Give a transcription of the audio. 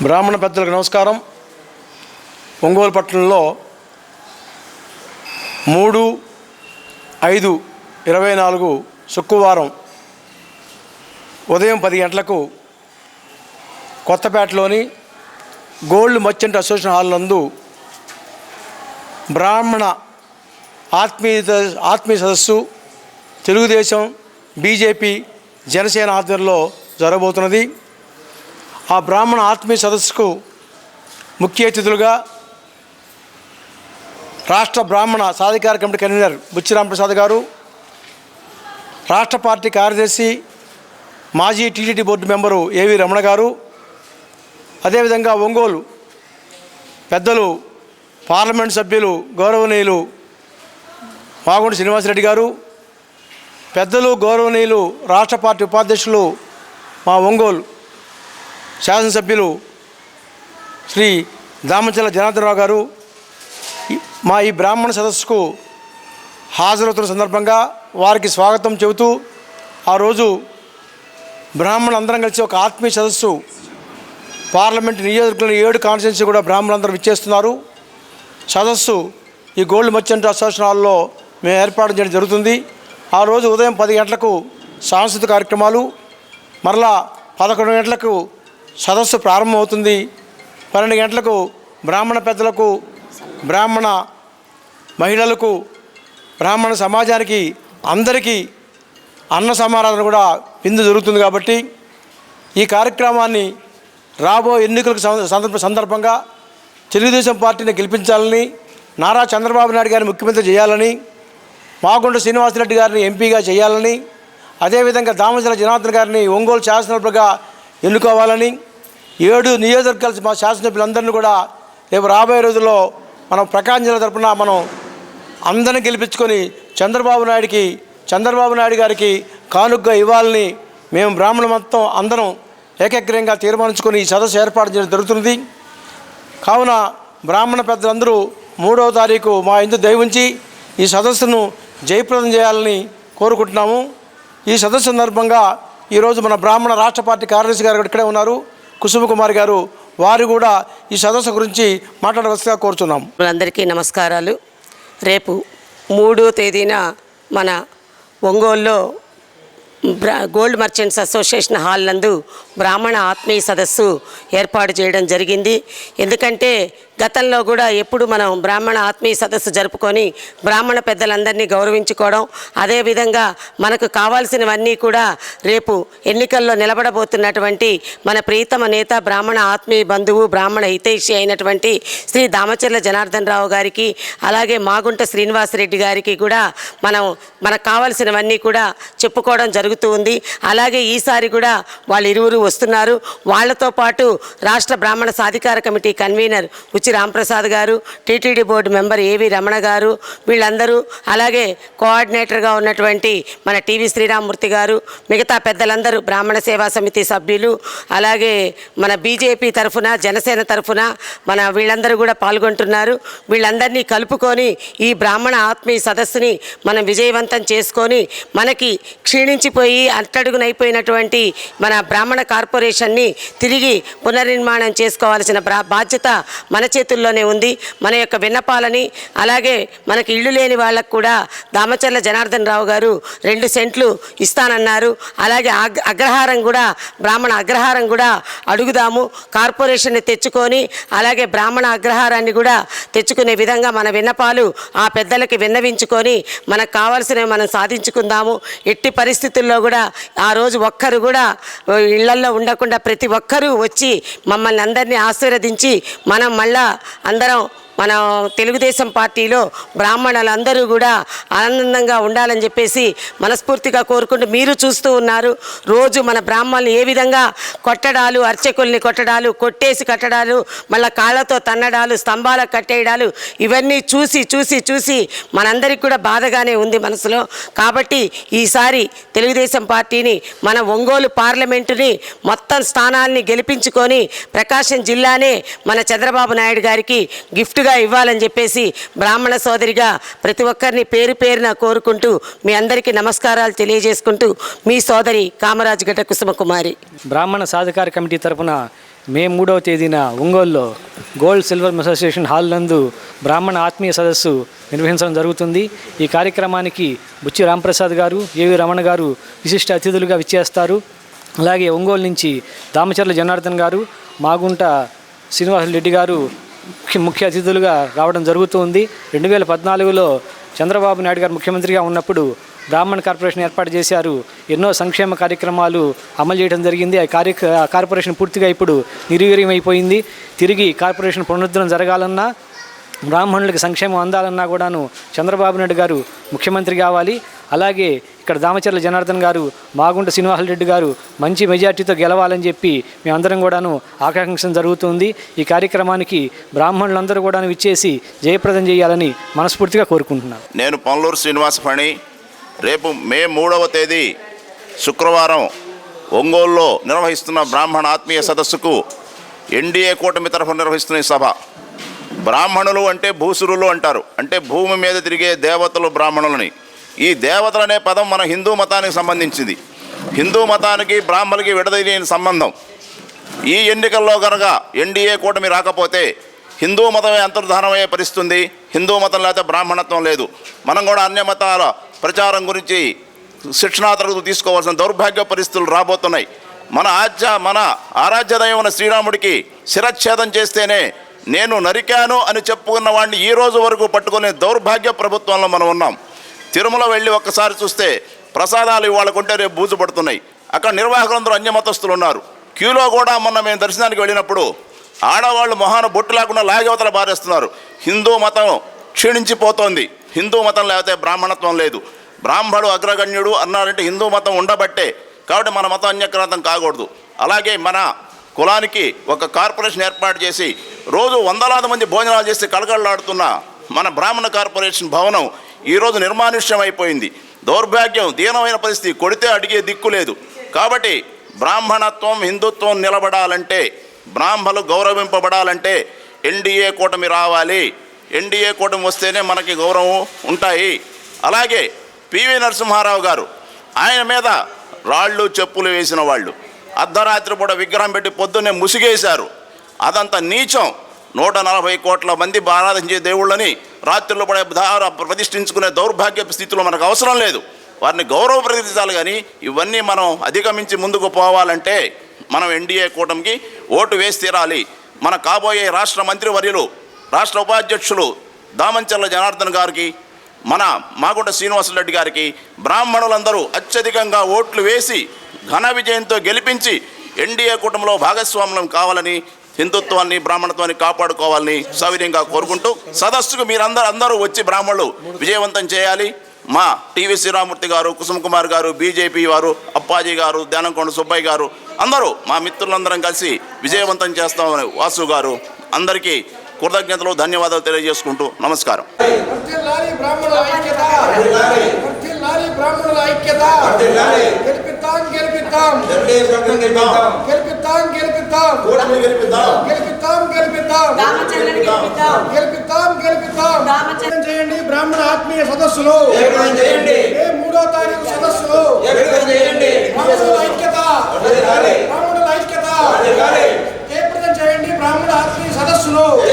బ్రాహ్మణ పెద్దలకు నమస్కారం. ఒంగోలు పట్టణంలో 3/5/24 శుక్రవారం ఉదయం 10 గంటలకు కొత్తపేటలోని గోల్డ్ మర్చెంట్ అసోసియేషన్ హాల్ నందు బ్రాహ్మణ ఆత్మీయ సదస్సు తెలుగుదేశం, బీజేపీ, జనసేన ఆధ్వర్యంలో జరగబోతున్నది. ఆ బ్రాహ్మణ ఆత్మీయ సదస్సుకు ముఖ్య అతిథులుగా రాష్ట్ర బ్రాహ్మణ సాధికార కమిటీ కన్వీనర్ బుచ్చి రామప్రసాద్ గారు, రాష్ట్ర పార్టీ కార్యదర్శి మాజీ టీటీడీ బోర్డు మెంబరు ఏవి రమణ గారు, అదేవిధంగా ఒంగోలు పెద్దలు పార్లమెంట్ సభ్యులు గౌరవనీయులు మాగుంట శ్రీనివాసరెడ్డి గారు, పెద్దలు గౌరవనీయులు రాష్ట్ర పార్టీ ఉపాధ్యక్షులు మా ఒంగోలు శాసనసభ్యులు శ్రీ దామచర్ల జనార్దన్ రావు గారు మా ఈ బ్రాహ్మణ సదస్సుకు హాజరవుతున్న సందర్భంగా వారికి స్వాగతం చెబుతూ, ఆ రోజు బ్రాహ్మణులందరం కలిసి ఒక ఆత్మీయ సదస్సు పార్లమెంట్ నియోజకవర్గంలో 7 కాన్స్టిట్యున్సీ కూడా బ్రాహ్మణులందరూ విచ్చేస్తున్నారు. సదస్సు ఈ గోల్డ్ మర్చెంట్ అసోసియేషన్ హాల్లో మేము ఏర్పాటు చేయడం జరుగుతుంది. ఆ రోజు ఉదయం 10 గంటలకు సాంస్కృతిక కార్యక్రమాలు, మరలా 11 గంటలకు సదస్సు ప్రారంభమవుతుంది. 12 గంటలకు బ్రాహ్మణ పెద్దలకు, బ్రాహ్మణ మహిళలకు, బ్రాహ్మణ సమాజానికి అందరికీ అన్న సమారాధన కూడా విందు జరుగుతుంది. కాబట్టి ఈ కార్యక్రమాన్ని రాబోయే ఎన్నికలకు సందర్భంగా తెలుగుదేశం పార్టీని గెలిపించాలని, నారా చంద్రబాబు నాయుడు గారిని ముఖ్యమంత్రి చేయాలని, మాగుంట శ్రీనివాసరెడ్డి గారిని ఎంపీగా చేయాలని, అదేవిధంగా దామచర్ల జనార్దన్ గారిని ఒంగోలు శాసనసభ్యులుగా ఎన్నుకోవాలని 7 నియోజకవర్గాల మా శాసనసభ్యులందరినీ కూడా రేపు రాబోయే రోజుల్లో మనం ప్రకాశం జిల్లా తరఫున మనం అందరిని గెలిపించుకొని చంద్రబాబు నాయుడు గారికి కానుకగా ఇవ్వాలని మేము బ్రాహ్మణ మొత్తం అందరం ఏకగ్రీయంగా తీర్మానించుకొని ఈ సదస్సు ఏర్పాటు చేయడం జరుగుతుంది. కావున బ్రాహ్మణ పెద్దలందరూ 3వ తారీఖు మా ఇందు దయ ఉంచి ఈ సదస్సును జయప్రదం చేయాలని కోరుకుంటున్నాము. ఈ సదస్సు సందర్భంగా ఈరోజు మన బ్రాహ్మణ రాష్ట్ర పార్టీ కార్యదర్శి గారు ఇక్కడే ఉన్నారు, కుసుమకుమారి గారు. వారు కూడా ఈ సదస్సు గురించి మాట్లాడవలసిగా కోరుచున్నాము. అందరికీ నమస్కారాలు. రేపు 3వ తేదీన మన ఒంగోలులో గోల్డ్ మర్చెంట్స్ అసోసియేషన్ హాల్ నందు బ్రాహ్మణ ఆత్మీయ సదస్సు ఏర్పాటు చేయడం జరిగింది. ఎందుకంటే గతంలో కూడా ఎప్పుడు మనం బ్రాహ్మణ ఆత్మీయ సదస్సు జరుపుకొని బ్రాహ్మణ పెద్దలందరినీ గౌరవించుకోవడం, అదేవిధంగా మనకు కావాల్సినవన్నీ కూడా రేపు ఎన్నికల్లో నిలబడబోతున్నటువంటి మన ప్రీతమ నేత, బ్రాహ్మణ ఆత్మీయ బంధువు, బ్రాహ్మణ హితైషి అయినటువంటి శ్రీ దామచర్ల జనార్దన్ రావు గారికి, అలాగే మాగుంట శ్రీనివాసరెడ్డి గారికి కూడా మనకు కావాల్సినవన్నీ కూడా చెప్పుకోవడం జరుగుతూ ఉంది. అలాగే ఈసారి కూడా వాళ్ళు ఇరువురు వస్తున్నారు. వాళ్లతో పాటు రాష్ట్ర బ్రాహ్మణ సాధికార కమిటీ కన్వీనర్ బుచ్చి రామప్రసాద్ గారు, టీటీడీ బోర్డు మెంబర్ ఏవి రమణ గారు, వీళ్ళందరూ, అలాగే కోఆర్డినేటర్గా ఉన్నటువంటి మన టీవీ శ్రీరామమూర్తి గారు, మిగతా పెద్దలందరూ, బ్రాహ్మణ సేవా సమితి సభ్యులు, అలాగే మన బీజేపీ తరఫున, జనసేన తరఫున మన వీళ్ళందరూ కూడా పాల్గొంటున్నారు. వీళ్ళందరినీ కలుపుకొని ఈ బ్రాహ్మణ ఆత్మీయ సదస్సుని మనం విజయవంతం చేసుకొని మనకి క్షీణించిపోయి అట్టడుగునైపోయినటువంటి మన బ్రాహ్మణ కార్పొరేషన్ని తిరిగి పునర్నిర్మాణం చేసుకోవాల్సిన బాధ్యత మన చేతుల్లోనే ఉంది. మన యొక్క విన్నపాలని, అలాగే మనకి ఇళ్ళు లేని వాళ్ళకు కూడా దామచర్ల జనార్దన్ రావు గారు 2 సెంట్లు ఇస్తానన్నారు. అలాగే అగ్రహారం కూడా, బ్రాహ్మణ అగ్రహారం కూడా అడుగుదాము. కార్పొరేషన్ని తెచ్చుకొని అలాగే బ్రాహ్మణ అగ్రహారాన్ని కూడా తెచ్చుకునే విధంగా మన విన్నపాలు ఆ పెద్దలకి విన్నవించుకొని మనకు కావాల్సినవి మనం సాధించుకుందాము. ఎట్టి పరిస్థితుల్లో కూడా ఆ రోజు ఒక్కరు కూడా ఇళ్లల్లో ఉండకుండా ప్రతి ఒక్కరూ వచ్చి మమ్మల్ని అందరినీ ఆశీర్వదించి మనం మళ్ళా అందరం మన తెలుగుదేశం పార్టీలో బ్రాహ్మణులందరూ కూడా ఆనందంగా ఉండాలని చెప్పేసి మనస్ఫూర్తిగా కోరుకుంటూ, మీరు చూస్తూ ఉన్నారు రోజు మన బ్రాహ్మణులు ఏ విధంగా కొట్టడాలు, అర్చకుల్ని కొట్టడాలు, కొట్టేసి కట్టడాలు, మళ్ళీ కాళ్ళతో తన్నడాలు, స్తంభాలకు కట్టేయడాలు, ఇవన్నీ చూసి చూసి చూసి మనందరికీ కూడా బాధగానే ఉంది మనసులో. కాబట్టి ఈసారి తెలుగుదేశం పార్టీని, మన ఒంగోలు పార్లమెంటుని మొత్తం స్థానాల్ని గెలిపించుకొని ప్రకాశం జిల్లానే మన చంద్రబాబు నాయుడు గారికి గిఫ్ట్ ఇవ్వాలని చెప్పేసి బ్రాహ్మణ సోదరిగా ప్రతి ఒక్కరిని పేరు పేరున కోరుకుంటూ మీ అందరికీ నమస్కారాలు తెలియజేసుకుంటూ మీ సోదరి కామరాజు గడ్డ కుసుమకుమారి. బ్రాహ్మణ సాధికార కమిటీ తరఫున మే 3వ తేదీన ఒంగోలులో గోల్డ్ సిల్వర్ అసోసియేషన్ హాల్ నందు బ్రాహ్మణ ఆత్మీయ సదస్సు నిర్వహించడం జరుగుతుంది. ఈ కార్యక్రమానికి బుచ్చి రాంప్రసాద్ గారు, ఏవి రమణ గారు విశిష్ట అతిథులుగా విచ్చేస్తారు. అలాగే ఒంగోలు నుంచి దామచర్ల జనార్దన్ గారు, మాగుంట శ్రీనివాసరెడ్డి గారు ముఖ్య అతిథులుగా రావడం జరుగుతుంది. 2014లో చంద్రబాబు నాయుడు గారు ముఖ్యమంత్రిగా ఉన్నప్పుడు బ్రాహ్మణ కార్పొరేషన్ ఏర్పాటు చేశారు. ఎన్నో సంక్షేమ కార్యక్రమాలు అమలు చేయడం జరిగింది. ఆ కార్పొరేషన్ పూర్తిగా ఇప్పుడు నిర్వీర్యమైపోయింది. తిరిగి కార్పొరేషన్ పునరుద్ధరణ జరగాలన్నా, బ్రాహ్మణులకి సంక్షేమం అందాలన్నా కూడాను చంద్రబాబు నాయుడు గారు ముఖ్యమంత్రి కావాలి. అలాగే ఇక్కడ దామచర్ల జనార్దన్ గారు, మాగుంట శ్రీనివాసరెడ్డి గారు మంచి మెజార్టీతో గెలవాలని చెప్పి మేమందరం కూడాను ఆకాంక్షించడం జరుగుతుంది. ఈ కార్యక్రమానికి బ్రాహ్మణులందరూ కూడాను ఇచ్చేసి జయప్రదం చేయాలని మనస్ఫూర్తిగా కోరుకుంటున్నాను. నేను పొన్నలూరు శ్రీనివాసఫణి. రేపు మే 3వ తేదీ శుక్రవారం ఒంగోలులో నిర్వహిస్తున్న బ్రాహ్మణ ఆత్మీయ సదస్సుకు ఎన్డీఏ కూటమి తరఫున నిర్వహిస్తున్న ఈ సభ. బ్రాహ్మణులు అంటే భూసురులు అంటారు, అంటే భూమి మీద తిరిగే దేవతలు బ్రాహ్మణులని. ఈ దేవతలనే పదం మన హిందూ మతానికి సంబంధించింది. హిందూ మతానికి బ్రాహ్మణులకి విడదీయని సంబంధం. ఈ ఎన్నికల్లో కనుక ఎన్డీఏ కూటమి రాకపోతే హిందూ మతమే అంతర్ధానమయ్యే పరిస్థితుంది. హిందూ మతం లేకపోతే బ్రాహ్మణత్వం లేదు. మనం కూడా అన్య మతాల ప్రచారం గురించి శిక్షణా తరగతులు తీసుకోవాల్సిన దౌర్భాగ్య పరిస్థితులు రాబోతున్నాయి. మన ఆరాధ్య దైవమైన శ్రీరాముడికి శిరచ్ఛేదం చేస్తేనే నేను నరికాను అని చెప్పుకున్న వాడిని ఈ రోజు వరకు పట్టుకునే దౌర్భాగ్య ప్రభుత్వంలో మనం ఉన్నాం. తిరుమల వెళ్ళి ఒక్కసారి చూస్తే ప్రసాదాలు ఇవాళ కొంటే రేపు బూజు పడుతున్నాయి. అక్కడ నిర్వాహకులందరూ అన్యమతస్తులు ఉన్నారు. క్యూలో కూడా మొన్న మేము దర్శనానికి వెళ్ళినప్పుడు ఆడవాళ్ళు మొహాన బొట్టు లేకుండా లాగవతల బారేస్తున్నారు. హిందూ మతం క్షీణించిపోతోంది. హిందూ మతం లేకపోతే బ్రాహ్మణత్వం లేదు. బ్రాహ్మణుడు అగ్రగణ్యుడు అన్నారంటే హిందూ మతం ఉండబట్టే. కాబట్టి మన మతం అన్యక్రాంతం కాకూడదు. అలాగే మన కులానికి ఒక కార్పొరేషన్ ఏర్పాటు చేసి రోజు వందలాది మంది భోజనాలు చేసి కళకళలాడుతున్న మన బ్రాహ్మణ కార్పొరేషన్ భవనం ఈరోజు నిర్మానుష్యం అయిపోయింది. దౌర్భాగ్యం, దీనమైన పరిస్థితి. కొడితే అడిగే దిక్కు లేదు. కాబట్టి బ్రాహ్మణత్వం, హిందుత్వం నిలబడాలంటే, బ్రాహ్మణులు గౌరవింపబడాలంటే ఎన్డీఏ కూటమి రావాలి. ఎన్డీఏ కూటమి వస్తేనే మనకి గౌరవం ఉంటాయి. అలాగే పివి నరసింహారావు గారు, ఆయన మీద రాళ్ళు చెప్పులు వేసిన వాళ్ళు అర్ధరాత్రి పూట విగ్రహం పెట్టి పొద్దున్నే ముసిగేశారు. అదంతా నీచం. 140 కోట్ల మంది ఆరాధించే దేవుళ్ళని రాత్రుల్లో పడే ప్రతిష్ఠించుకునే దౌర్భాగ్య స్థితిలో మనకు అవసరం లేదు. వారిని గౌరవ ప్రతిష్ఠించాలి. కానీ ఇవన్నీ మనం అధిగమించి ముందుకు పోవాలంటే మనం ఎన్డీఏ కూటమికి ఓటు వేసి తీరాలి. మన కాబోయే రాష్ట్ర మంత్రివర్యులు, రాష్ట్ర ఉపాధ్యక్షులు దామచర్ల జనార్దన్ గారికి, మన మాగుంట శ్రీనివాసరెడ్డి గారికి బ్రాహ్మణులందరూ అత్యధికంగా ఓట్లు వేసి ఘన విజయంతో గెలిపించి ఎన్డీఏ కూటమిలో భాగస్వామ్యం కావాలని, హిందుత్వాన్ని బ్రాహ్మణత్వాన్ని కాపాడుకోవాలని సవినయంగా కోరుకుంటూ సదస్సుకు మీరందరూ వచ్చి బ్రాహ్మణులు విజయవంతం చేయాలి. మా టీవీ శ్రీరామూర్తి గారు, కుసుమ్ కుమార్ గారు, బీజేపీ వారు, అప్పాజీ గారు, ధ్యానంకొండ సుబ్బయ్య గారు, అందరూ మా మిత్రులందరం కలిసి విజయవంతం చేస్తామని వాసు గారు, అందరికీ కృతజ్ఞతలు, ధన్యవాదాలు తెలియజేసుకుంటూ నమస్కారం. చేయండి బ్రాహ్మణ ఆత్మీయ సదస్సులో 3వ తారీఖు సదస్సులో